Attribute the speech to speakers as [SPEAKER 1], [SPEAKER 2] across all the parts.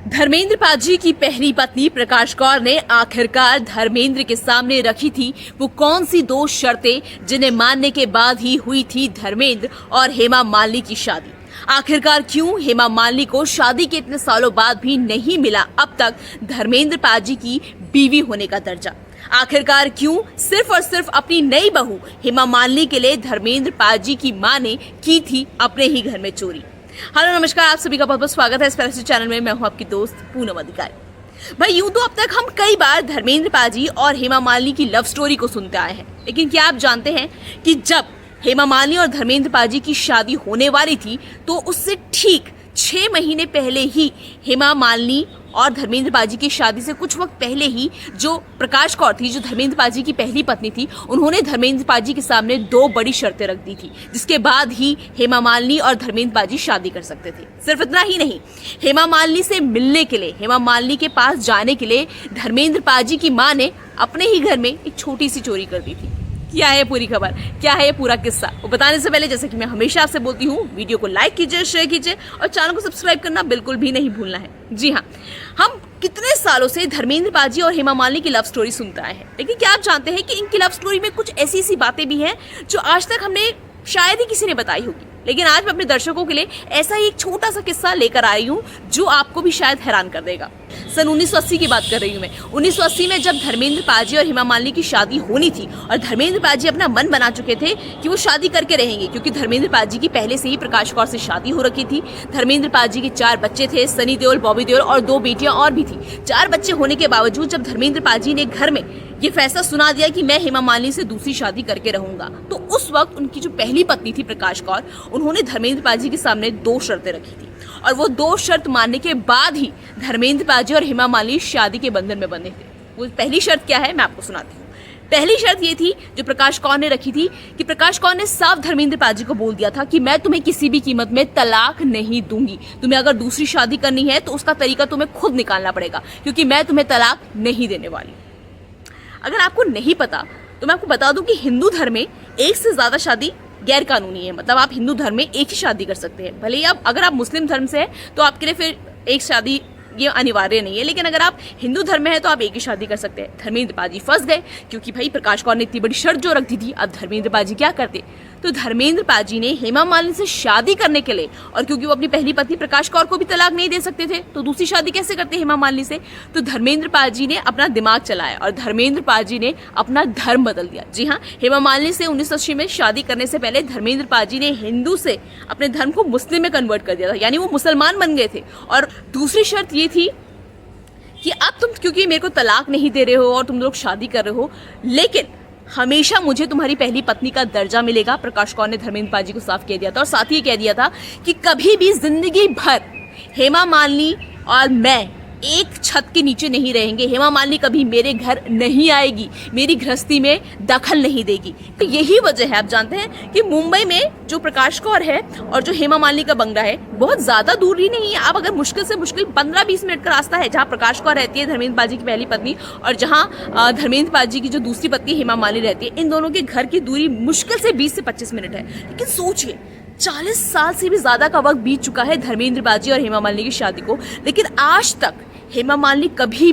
[SPEAKER 1] धर्मेंद्र पाजी की पहली पत्नी प्रकाश कौर ने आखिरकार धर्मेंद्र के सामने रखी थी वो कौन सी दो शर्तें जिन्हें मानने के बाद ही हुई थी धर्मेंद्र और हेमा मालिनी की शादी। आखिरकार क्यों हेमा मालिनी को शादी के इतने सालों बाद भी नहीं मिला अब तक धर्मेंद्र पाजी की बीवी होने का दर्जा। आखिरकार क्यों सिर्फ और सिर्फ अपनी नई बहू हेमा मालिनी के लिए धर्मेंद्र पाजी की मां ने की थी अपने ही घर में चोरी। हेलो नमस्कार, आप सभी का बहुत बहुत स्वागत है इस पैरासी चैनल में। मैं हूं आपकी दोस्त पूनम अधिकारी। भाई यूं तो अब तक हम कई बार धर्मेंद्र पाजी और हेमा मालिनी की लव स्टोरी को सुनते आए हैं, लेकिन क्या आप जानते हैं कि जब हेमा मालिनी और धर्मेंद्र पाजी की शादी होने वाली थी तो उससे ठीक 6 महीने पहले ही हेमा मालिनी और धर्मेंद्र पाजी की शादी से कुछ वक्त पहले ही जो प्रकाश कौर थी, जो धर्मेंद्र पाजी की पहली पत्नी थी, उन्होंने धर्मेंद्र पाजी के सामने 2 बड़ी शर्तें रख दी थी, जिसके बाद ही हेमा मालिनी और धर्मेंद्र पाजी शादी कर सकते थे। सिर्फ इतना ही नहीं, हेमा मालिनी से मिलने के लिए, हेमा मालिनी के पास जाने के लिए धर्मेंद्र पाजी की मां ने अपने ही घर में एक छोटी सी चोरी कर दी थी। क्या है पूरी खबर, क्या है ये पूरा किस्सा, वो बताने से पहले जैसे कि मैं हमेशा आपसे बोलती हूँ, वीडियो को लाइक कीजिए, शेयर कीजिए और चैनल को सब्सक्राइब करना बिल्कुल भी नहीं भूलना है। जी हाँ, हम कितने सालों से धर्मेंद्र पाजी और हेमा मालिनी की लव स्टोरी सुनते आए हैं, लेकिन क्या आप जानते हैं कि इनकी लव स्टोरी में कुछ ऐसी सी बातें भी हैं जो आज तक हमने शायद ही किसी ने बताई होगी। लेकिन आज मैं अपने दर्शकों के लिए ऐसा ही एक छोटा सा किस्सा लेकर आई हूँ जो आपको भी शायद हैरान कर देगा। सन 1980 की बात कर रही हूँ मैं। 1980 में जब धर्मेंद्र पाजी और हेमा मालिनी की शादी होनी थी और धर्मेंद्र पाजी अपना मन बना चुके थे कि वो शादी करके रहेंगे, क्योंकि धर्मेंद्र पाजी की पहले से ही प्रकाश कौर से शादी हो रखी थी। धर्मेंद्र पाजी के 4 बच्चे थे, सनी देओल, बॉबी देओल और 2 बेटियां और भी थी। 4 बच्चे होने के बावजूद जब धर्मेंद्र पाजी ने घर में ये फैसला सुना दिया कि मैं हेमा मालिनी से दूसरी शादी करके रहूंगा, तो उस वक्त उनकी जो पहली पत्नी थी प्रकाश कौर, उन्होंने धर्मेंद्र पाजी के सामने 2 शर्तें रखी थी और वो 2 शर्त मानने के बाद ही धर्मेंद्र पाजी और हेमा मालिनी शादी के बंधन में बंधे थे। वो पहली शर्त क्या है मैं आपको सुनाती हूँ। पहली शर्त ये थी जो प्रकाश कौर ने रखी थी कि प्रकाश कौर ने साफ धर्मेंद्र पाजी को बोल दिया था कि मैं तुम्हें किसी भी कीमत में तलाक नहीं दूंगी। तुम्हें अगर दूसरी शादी करनी है तो उसका तरीका तुम्हें खुद निकालना पड़ेगा, क्योंकि मैं तुम्हें तलाक नहीं देने वाली। अगर आपको नहीं पता तो मैं आपको बता दूं कि हिंदू धर्म में एक से ज्यादा शादी गैर कानूनी है। मतलब आप हिंदू धर्म में एक ही शादी कर सकते हैं। भले ही अगर आप मुस्लिम धर्म से हैं तो आपके लिए फिर एक शादी ये अनिवार्य नहीं है, लेकिन अगर आप हिंदू धर्म में है तो आप एक ही शादी कर सकते हैं। धर्मेंद्र पाजी फंस गए, क्योंकि भाई प्रकाश कौर ने इतनी बड़ी शर्त जो रख दी थी। अब धर्मेंद्र पाजी क्या करते, तो धर्मेंद्र पाजी ने हेमा मालिनी से शादी करने के लिए, और क्योंकि वो अपनी पहली पत्नी प्रकाश कौर को भी तलाक नहीं दे सकते थे तो दूसरी शादी कैसे करते हेमा मालिनी से, तो धर्मेंद्र पाजी ने अपना दिमाग चलाया और धर्मेंद्र पाजी ने अपना धर्म बदल दिया। जी हाँ, हेमा मालिनी से 1980 में शादी करने से पहले धर्मेंद्र पाजी ने हिंदू से अपने धर्म को मुस्लिम में कन्वर्ट कर दिया था, यानी वो मुसलमान बन गए थे। और दूसरी शर्त ये थी कि अब तुम क्योंकि मेरे को तलाक नहीं दे रहे हो और तुम लोग शादी कर रहे हो, लेकिन हमेशा मुझे तुम्हारी पहली पत्नी का दर्जा मिलेगा। प्रकाश कौर ने धर्मेंद्र पाजी को साफ कह दिया था और साथ ही कह दिया था कि कभी भी जिंदगी भर हेमा मालिनी और मैं एक छत के नीचे नहीं रहेंगे। हेमा मालिनी कभी मेरे घर नहीं आएगी, मेरी गृहस्थी में दखल नहीं देगी। तो यही वजह है, आप जानते हैं कि मुंबई में जो प्रकाश कौर है और जो हेमा मालिनी का बंगला है बहुत ज्यादा दूरी नहीं है। आप अगर मुश्किल से मुश्किल 15-20 मिनट का रास्ता है जहाँ प्रकाश कौर रहती है, धर्मेंद्र पाजी की पहली पत्नी, और जहाँ धर्मेंद्र पाजी की जो दूसरी पत्नी हेमा मालिनी रहती है, इन दोनों के घर की दूरी मुश्किल से 20 से 25 मिनट है। लेकिन सोचिए 40 साल से भी ज्यादा का वक्त बीत चुका है धर्मेंद्र पाजी और हेमा मालिनी की शादी को, लेकिन आज तक हेमा मालिनी कभी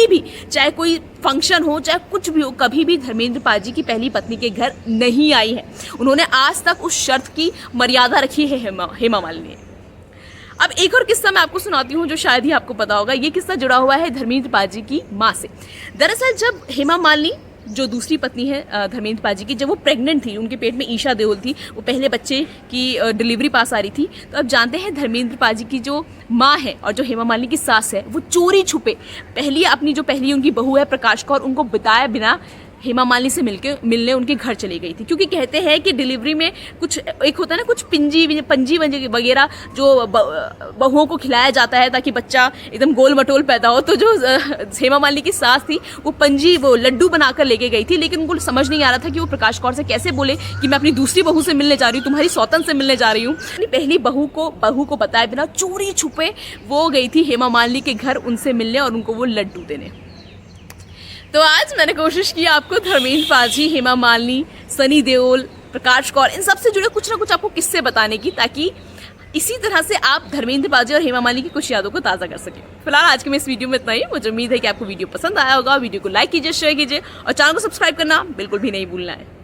[SPEAKER 1] भी चाहे कोई फंक्शन हो चाहे कुछ भी हो, कभी भी धर्मेंद्र पाजी की पहली पत्नी के घर नहीं आई है। उन्होंने आज तक उस शर्त की मर्यादा रखी है हेमा मालिनी ने। अब एक और किस्सा मैं आपको सुनाती हूँ जो शायद ही आपको पता होगा। ये किस्सा जुड़ा हुआ है धर्मेंद्र पाजी की माँ से। दरअसल जब हेमा मालिनी जो दूसरी पत्नी है धर्मेंद्र पाजी की, जब वो प्रेग्नेंट थी, उनके पेट में ईशा देओल थी, वो पहले बच्चे की डिलीवरी पास आ रही थी, तो अब जानते हैं धर्मेंद्र पाजी की जो माँ है और जो हेमा मालिनी की सास है, वो चोरी छुपे अपनी जो पहली उनकी बहू है प्रकाश कौर, उनको बताया बिना हेमा मालिनी से मिलने उनके घर चली गई थी। क्योंकि कहते हैं कि डिलीवरी में कुछ एक होता है ना, कुछ पंजी वगैरह जो बहुओं को खिलाया जाता है ताकि बच्चा एकदम गोल मटोल पैदा हो। तो जो हेमा मालिनी की सास थी वो लड्डू बनाकर लेके गई थी, लेकिन उनको समझ नहीं आ रहा था कि वो प्रकाश कौर से कैसे बोले कि मैं अपनी दूसरी बहू से मिलने जा रही हूँ, तुम्हारी सौतन से मिलने जा रही हूँ। अपनी पहली बहू को बताए बिना चोरी छुपे वो गई थी हेमा मालिनी के घर उनसे मिलने और उनको वो लड्डू देने। तो आज मैंने कोशिश की आपको धर्मेंद्र पाजी, हेमा मालिनी, सनी देओल, प्रकाश कौर, इन सब से जुड़े कुछ ना कुछ आपको किस्से बताने की, ताकि इसी तरह से आप धर्मेंद्र बाजी और हेमा मालिनी की कुछ यादों को ताज़ा कर सकें। फिलहाल आज के में इस वीडियो में इतना ही। मुझे उम्मीद है कि आपको वीडियो पसंद आया होगा। वीडियो को लाइक कीजिए, शेयर कीजिए और चैनल को सब्सक्राइब करना बिल्कुल भी नहीं भूलना है।